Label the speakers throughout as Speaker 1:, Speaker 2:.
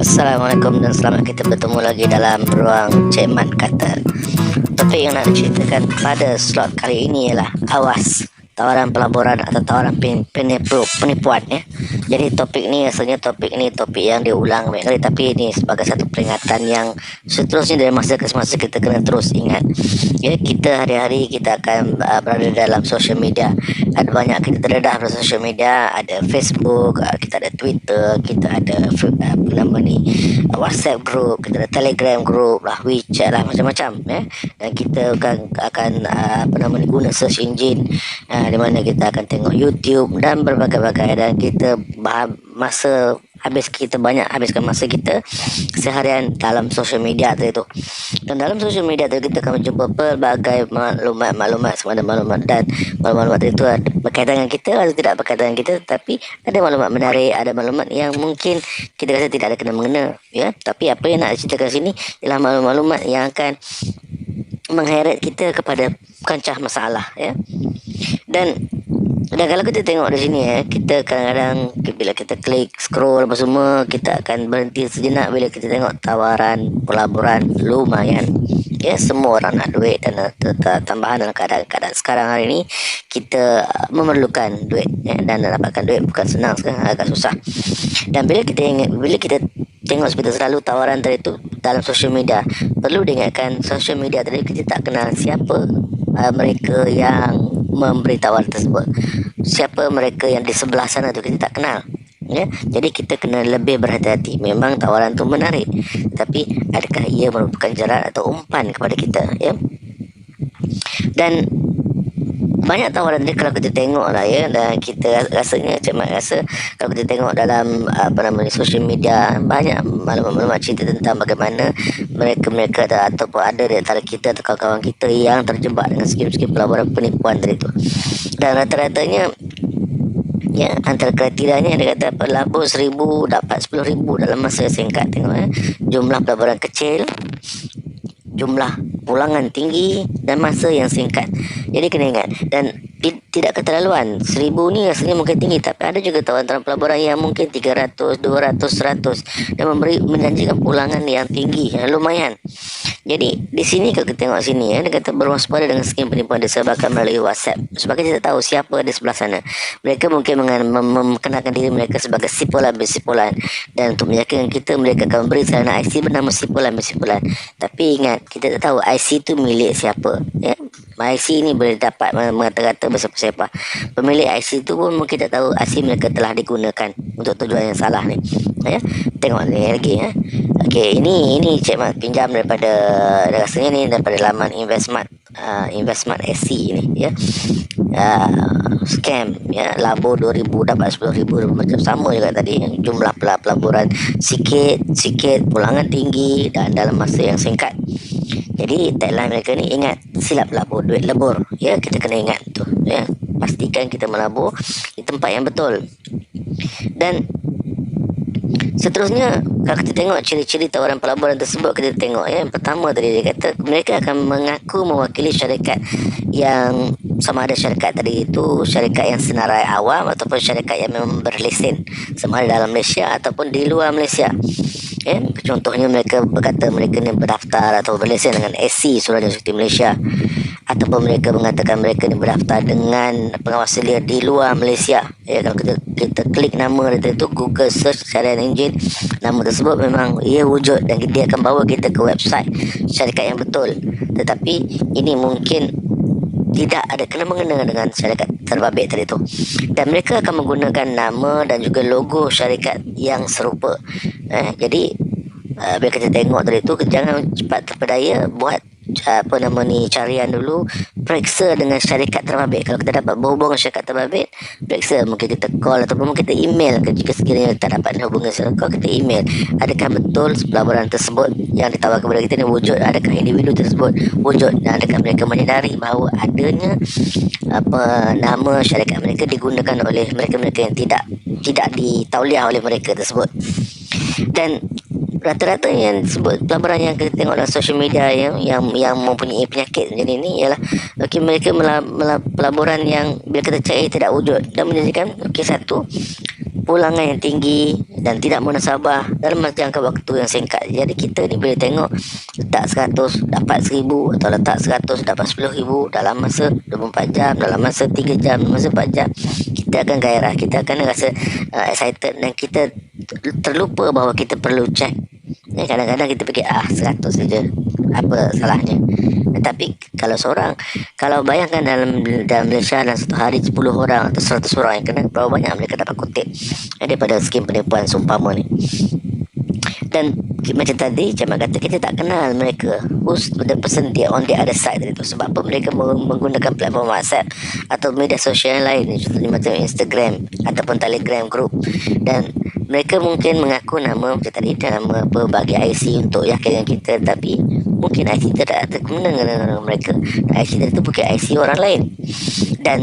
Speaker 1: Assalamualaikum dan selamat kita bertemu lagi dalam ruang Cik Mat Kata. Topik yang nak diceritakan pada slot kali ini ialah awas tawaran pelaburan atau tawaran penipuan ya. Jadi topik ni topik yang diulang banyak kali, tapi ini sebagai satu peringatan yang seterusnya dari masa ke masa kita kena terus ingat. Ya, kita hari-hari kita akan berada dalam social media. Ada banyak kita terdedah pada social media, ada Facebook, kita ada Twitter, kita ada WhatsApp group, kita ada Telegram group lah, WeChat lah, macam-macam ya. Dan kita akan guna search engine, di mana kita akan tengok YouTube dan berbagai-bagai, dan kita habiskan masa kita seharian dalam social media itu. Dan dalam social media itu kita akan menjumpa pelbagai maklumat sama ada maklumat, dan maklumat itu ada berkaitan dengan kita atau tidak berkaitan dengan kita, tapi ada maklumat menarik, ada maklumat yang mungkin kita rasa tidak ada kena mengena ya. Tapi apa yang nak ceritakan sini ialah maklumat yang akan mengheret kita kepada kancah masalah ya. Dan kalau kita tengok di sini ya, kita kadang-kadang bila kita klik scroll apa semua, kita akan berhenti sejenak bila kita tengok tawaran pelaburan lumayan ya. Semua orang nak duit, dan tambahan dalam keadaan sekarang hari ini kita memerlukan duit ya, dan dapatkan duit bukan senang, sekarang agak susah. Dan bila kita tengok seperti selalu tawaran tadi itu dalam social media, perlu diingatkan social media tadi kita tak kenal siapa mereka yang memberi tawaran tersebut, siapa mereka yang di sebelah sana tu kita tak kenal ya. Jadi kita kena lebih berhati-hati. Memang tawaran tu menarik, tapi adakah ia merupakan jarak atau umpan kepada kita ya. Dan banyak tawaran ni kalau kita tengok lah ya, dan kita rasanya kalau kita tengok dalam social media, banyak maklumat cerita tentang bagaimana mereka ataupun ada di antara kita atau kawan-kawan kita yang terjebak dengan skim-skim pelaburan penipuan tadi tu. Dan rata-ratanya ya, antara kriterianya dia kata labur 1,000 dapat 10,000 dalam masa singkat. Tengok ya, jumlah pelaburan kecil, jumlah pulangan tinggi dan masa yang singkat. Jadi kena ingat, dan tidak keterlaluan. 1,000 ni rasanya mungkin tinggi, tapi ada juga tawaran pelaburan yang mungkin 300, 200, 100 dan menjanjikan pulangan yang tinggi, yang lumayan. Jadi di sini kalau kita tengok sini ya, dia kata berwaspada dengan skim penipuan disebabkan melalui WhatsApp. Sebab kita tak tahu siapa di sebelah sana. Mereka mungkin mengenalkan diri mereka sebagai sipulan bersipulan, dan untuk meyakinkan kita mereka akan memberi sarana IC bernama sipulan bersipulan. Tapi ingat, kita tak tahu IC itu milik siapa ya. IC ini boleh dapat mengata-kata bersiapa-siapa. Pemilik IC itu pun mungkin tak tahu IC mereka telah digunakan untuk tujuan yang salah ni ya. Tengok ni lagi ya. Okey, ini Cik Mat pinjam rasanya ni daripada laman Investment SC ni ya. Scam ya, labur 2,000 dapat 10,000, macam sama juga tadi, jumlah pelaburan sikit, pulangan tinggi dan dalam masa yang singkat. Jadi tagline mereka ni, ingat, silap labur duit lebur ya. Kita kena ingat tu ya, pastikan kita melabur di tempat yang betul. Dan seterusnya, kalau kita tengok ciri-ciri tawaran pelaburan tersebut, kita tengok ya, yang pertama tadi dia kata mereka akan mengaku mewakili syarikat yang sama ada syarikat tadi itu syarikat yang senarai awam ataupun syarikat yang memang berlesen sama ada dalam Malaysia ataupun di luar Malaysia ya. Contohnya mereka berkata mereka ni berdaftar atau berlesen dengan SC, Suruhanjaya Eksekutif Malaysia, ataupun mereka mengatakan mereka ni berdaftar dengan pengawas selia di luar Malaysia ya. Kalau kita klik nama itu Google search carian engine, nama tersebut memang ia wujud, dan dia akan bawa kita ke website syarikat yang betul. Tetapi ini mungkin tidak ada kena mengena dengan syarikat terbabit tadi tu, dan mereka akan menggunakan nama dan juga logo syarikat yang serupa. Jadi bila kita tengok tadi tu, jangan cepat terpedaya, buat carian dulu, periksa dengan syarikat terbabit. Kalau kita dapat berhubung dengan syarikat terbabit, periksa, mungkin kita call ataupun mungkin kita email. Jika sekiranya tak dapat hubungan syarikat, kita email, adakah betul pelaburan tersebut yang ditawarkan kepada kita ni wujud, adakah individu tersebut wujud, dan adakah mereka menyedari bahawa adanya nama syarikat mereka digunakan oleh mereka-mereka yang tidak ditauliah oleh mereka tersebut. Dan rata-rata yang sebut pelaburan yang kita tengok dalam social media yang mempunyai penyakit macam ini ialah mereka pelaburan yang bila kita cari tidak wujud dan menjadikan satu pulangan yang tinggi dan tidak munasabah dalam jangka waktu yang singkat. Jadi kita ni boleh tengok letak 100 dapat 1000, atau letak 100 dapat 10,000 dalam masa 24 jam, dalam masa 3 jam, dalam masa 4 jam. Kita akan gairah, kita akan rasa excited, dan kita terlupa bahawa kita perlu check. Kadang-kadang kita fikir 100 saja, apa salahnya. Tetapi kalau bayangkan dalam Malaysia dalam satu hari 10 orang atau 100 orang yang kena, berapa banyak mereka dapat kutip daripada skim penipuan seumpama ni. Dan macam tadi Cik kata, kita tak kenal mereka, who's the person dia on the other side tadi tu. Sebab apa mereka menggunakan platform WhatsApp atau media sosial yang lain, contohnya macam Instagram ataupun Telegram group, dan mereka mungkin mengaku nama macam tadi, nama apa, bagi IC untuk yakinkan kita, tapi mungkin IC tidak ada guna dengan mereka, dan IC tadi tu bukan IC orang lain. Dan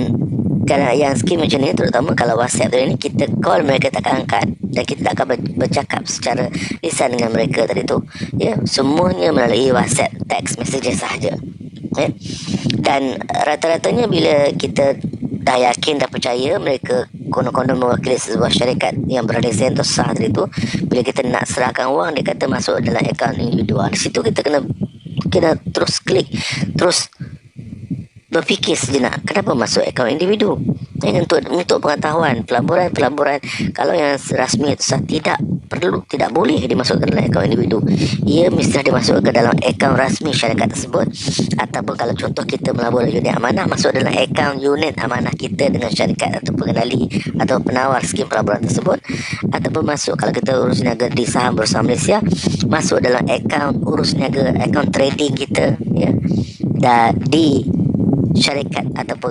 Speaker 1: kerana yang skim macam ni, terutama kalau WhatsApp tu ni, kita call mereka takkan angkat, dan kita tak akan bercakap secara lisan dengan mereka tadi tu, ya, semuanya melalui WhatsApp text messages sahaja, ya. Dan rata-ratanya bila kita dah yakin, dah percaya mereka konon-konon mewakili sebuah syarikat yang berlesen atau sah tadi tu, bila kita nak serahkan wang, dia kata masuk dalam akaun individual. Di situ kita kena terus klik, terus berfikir sejenak, kenapa masuk akaun individu. Untuk pengetahuan, pelaburan kalau yang rasmi itu sah, tidak boleh dimasukkan dalam akaun individu. Ia mesti dimasukkan ke dalam akaun rasmi syarikat tersebut, ataupun kalau contoh kita melabur unit amanah, masuk dalam akaun unit amanah kita dengan syarikat atau pengendali atau penawar skim pelaburan tersebut, ataupun masuk kalau kita urus niaga di saham Bursa Malaysia, masuk dalam akaun urus niaga, akaun trading kita, ya, dan di syarikat ataupun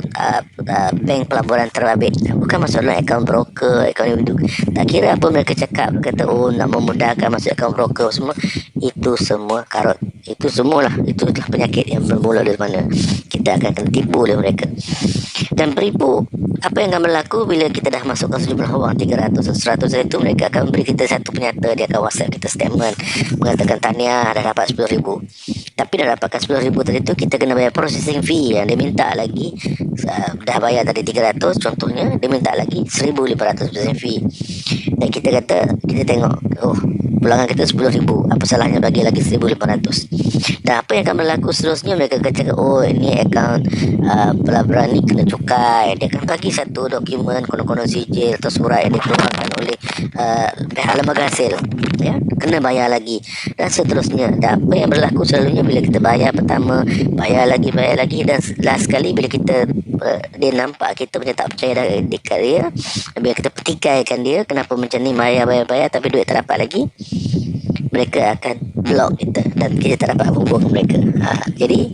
Speaker 1: bank pelaburan terbabit, bukan masuk dalam akaun broker, akaun individu. Tak kira apa mereka cakap, kata nak memudahkan masuk akaun broker semua, itu semua karut, itu semualah, itu adalah penyakit yang bermula dari mana kita akan kena tipu oleh mereka. Dan penipu, apa yang akan berlaku bila kita dah masukkan sejumlah wang 300 atau 100 itu, mereka akan beri kita satu penyata, dia akan WhatsApp kita statement mengatakan tahniah dah dapat 10,000. Tapi dah dapatkan 10,000 tadi tu, kita kena bayar processing fee yang dia minta lagi. Dah bayar tadi 300 contohnya, dia minta lagi 1,500 processing fee. Dan kita tengok, pulangan kita 10,000, apa salahnya bagi lagi 1,500. Dan apa yang akan berlaku seterusnya, mereka akan cakap, ini akaun pelaburan ni kena cukai. Dia akan bagi satu dokumen konon-konon sijil atau surat yang dikeluarkan oleh pihak lembaga hasil, ya, kena bayar lagi, dan seterusnya. Dan apa yang berlaku selalunya, bila kita bayar pertama, bayar lagi, dan last sekali bila kita dia nampak kita macam tak percaya dekat dia, bila kita petikaikan dia, kenapa macam ni, bayar tapi duit tak dapat lagi, mereka akan block kita dan kita tak dapat hubung mereka. Jadi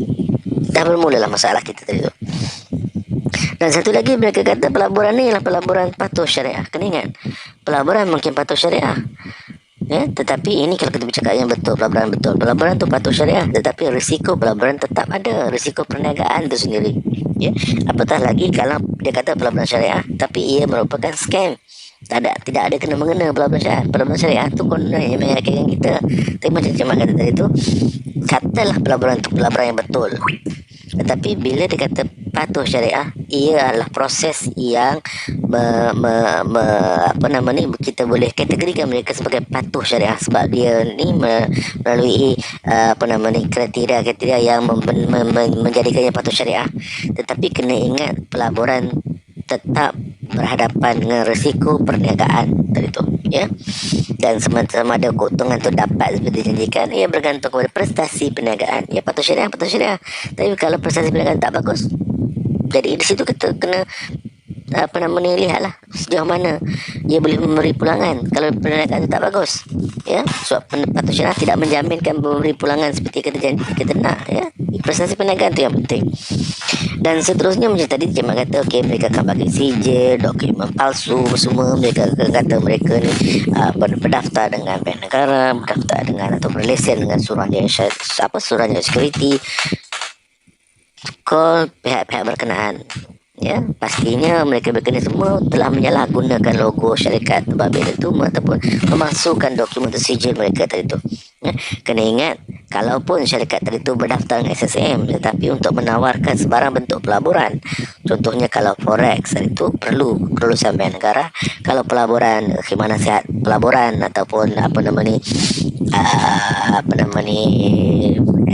Speaker 1: dah bermula lah masalah kita tadi tu. Dan satu lagi, mereka kata pelaburan ni ialah pelaburan patuh syariah. Kena ingat, pelaburan mungkin patuh syariah, ya, tetapi ini kalau kita bercakap yang betul, pelaburan tu patuh syariah, tetapi risiko pelaburan tetap ada, risiko perniagaan tu sendiri, ya. Apatah lagi kalau dia kata pelaburan syariah tapi ia merupakan scam, tidak ada kena mengena pelaburan syariah tu konon yang meyakinkan kita. Tapi macam Cik Mat kata tadi tu, katalah pelaburan tu pelaburan yang betul, tetapi bila dia kata patuh syariah, ia adalah proses yang kita boleh kategorikan mereka sebagai patuh syariah, sebab dia ni melalui kriteria yang menjadikannya patuh syariah. Tetapi kena ingat, pelaburan tetap berhadapan dengan risiko perniagaan tadi tu, ya. Dan sama ada keuntungan tu dapat seperti dijanjikan, ia bergantung kepada prestasi perniagaan. Ya, patuh syariah. Tapi kalau prestasi perniagaan tak bagus, jadi di situ kita kena lihatlah sejauh mana ia boleh memberi pulangan kalau perniagaan tak bagus, ya. Sebab patuh syariah tidak menjaminkan memberi pulangan seperti kita nak, ya. Prestasi perniagaan tu yang penting. Dan seterusnya macam tadi Cik Mat kata, mereka akan bagi sijil, dokumen palsu semua. Mereka akan kata mereka ni berdaftar dengan bank negara, berdaftar dengan atau berlesen dengan suruhanjaya security. Call pihak-pihak berkenaan, ya, pastinya mereka berkenaan semua telah menyalahgunakan logo syarikat terbabit itu ataupun memasukkan dokumen tersijil mereka tadi tu, ya. Kena ingat, kalaupun syarikat tadi itu berdaftar dengan SSM, tetapi untuk menawarkan sebarang bentuk pelaburan, contohnya kalau forex tadi itu perlu kelulusan bank negara. Kalau pelaburan khidmat nasihat pelaburan ataupun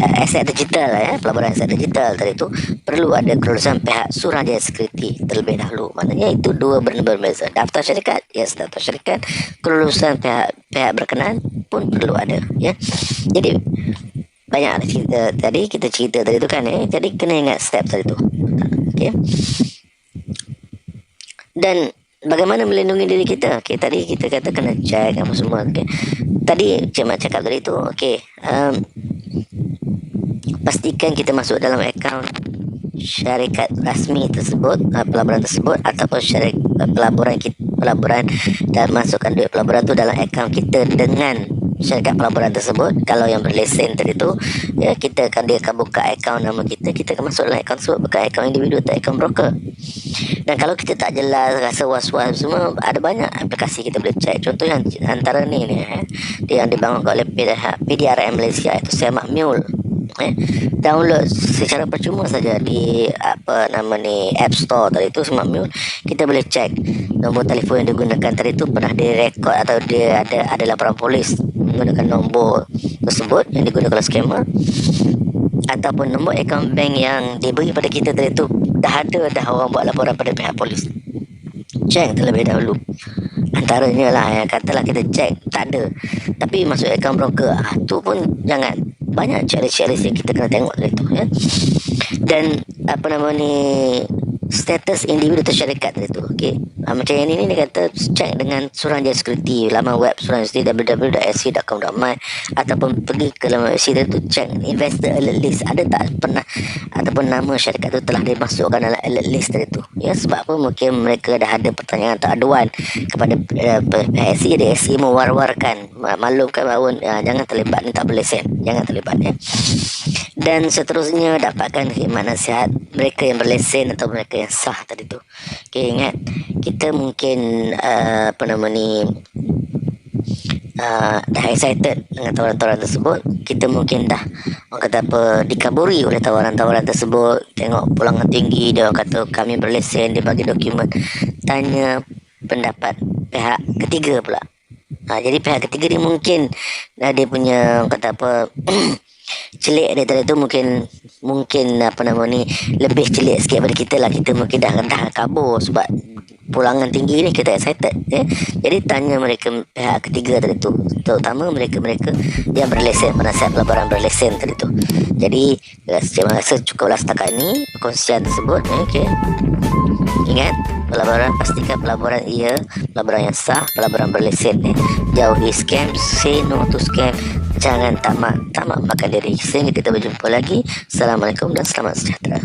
Speaker 1: aset digital pelaburan aset digital tadi itu perlu ada kelulusan pihak Suruhanjaya Sekuriti terlebih dahulu. Maknanya itu dua benda berbeza. Daftar syarikat, yes, daftar syarikat, kelulusan pihak berkenaan pun perlu ada, ya. Jadi banyak cerita tadi, kita cerita tadi tu kan, jadi kena ingat step tadi tu, okey. Dan bagaimana melindungi diri kita? Okey, tadi kita kata kena check apa semua, okey. Tadi Cik Mat cakap tadi tu, okey, pastikan kita masuk dalam akaun syarikat rasmi tersebut, pelaburan tersebut, ataupun pelaburan dan masukkan duit pelaburan tu dalam akaun kita dengan syarikat pelaburan tersebut. Kalau yang berlesen tadi tu, ya, dia akan buka akaun nama kita akan masuk dalam akaun tersebut, bukan akaun individu atau akaun broker. Dan kalau kita tak jelas, rasa was-was semua, ada banyak aplikasi kita boleh check. Contoh yang antara ni dia yang dibangun oleh PDRM Malaysia, itu Semak Mule. Download secara percuma saja di App Store tadi itu, Semak Mule. Kita boleh check nombor telefon yang digunakan tadi itu pernah direkod atau dia ada laporan polis menggunakan nombor tersebut yang digunakan oleh scammer, ataupun nombor akaun bank yang diberi pada kita tadi itu dah orang buat laporan pada pihak polis. Check terlebih dahulu. Antaranya lah yang katalah kita check tak ada, tapi masuk akaun broker, tu pun jangan. Banyak checklist yang kita kena tengok dari tu, ya. Dan status individu atau syarikat tadi tu, okey. Macam yang ini dia kata check dengan Suruhanjaya Sekuriti, laman web Suruhanjaya Sekuriti www.sc.com.my, ataupun pergi ke laman website tu check investor alert list, ada tak pernah ataupun nama syarikat tu telah dimasukkan dalam alert list tadi tu, ya. Sebab apa? Mungkin mereka dah ada pertanyaan atau aduan kepada pihak SC, jadi SC mewar-warkan, maklumkan bahawa jangan terlibat ni, tak boleh sen, jangan terlibat, ya. Dan seterusnya dapatkan khidmat nasihat mereka yang berlesen atau mereka yang sah tadi tu. Okay, ingat, kita mungkin dah excited dengan tawaran-tawaran tersebut. Kita mungkin dah dikaburi oleh tawaran-tawaran tersebut. Tengok pulangan tinggi, dia orang kata kami berlesen, dia bagi dokumen. Tanya pendapat pihak ketiga pula. Jadi pihak ketiga ni mungkin dia punya celik dia tadi tu mungkin lebih celik sikit daripada kita lah. Kita mungkin dah kabur sebab pulangan tinggi ni, kita excited, ya. Jadi tanya mereka pihak ketiga tadi tu, terutama mereka yang berlesen, penasihat pelaburan berlesen tadi tu. Jadi saya rasa cukuplah setakat ni perkongsian tersebut, okey. Ingat, pastikan pelaburan pelaburan yang sah, pelaburan berlesen, jauhi scam, say no to scam, jangan tamak makan diri. Sehingga kita berjumpa lagi. Assalamualaikum dan selamat sejahtera.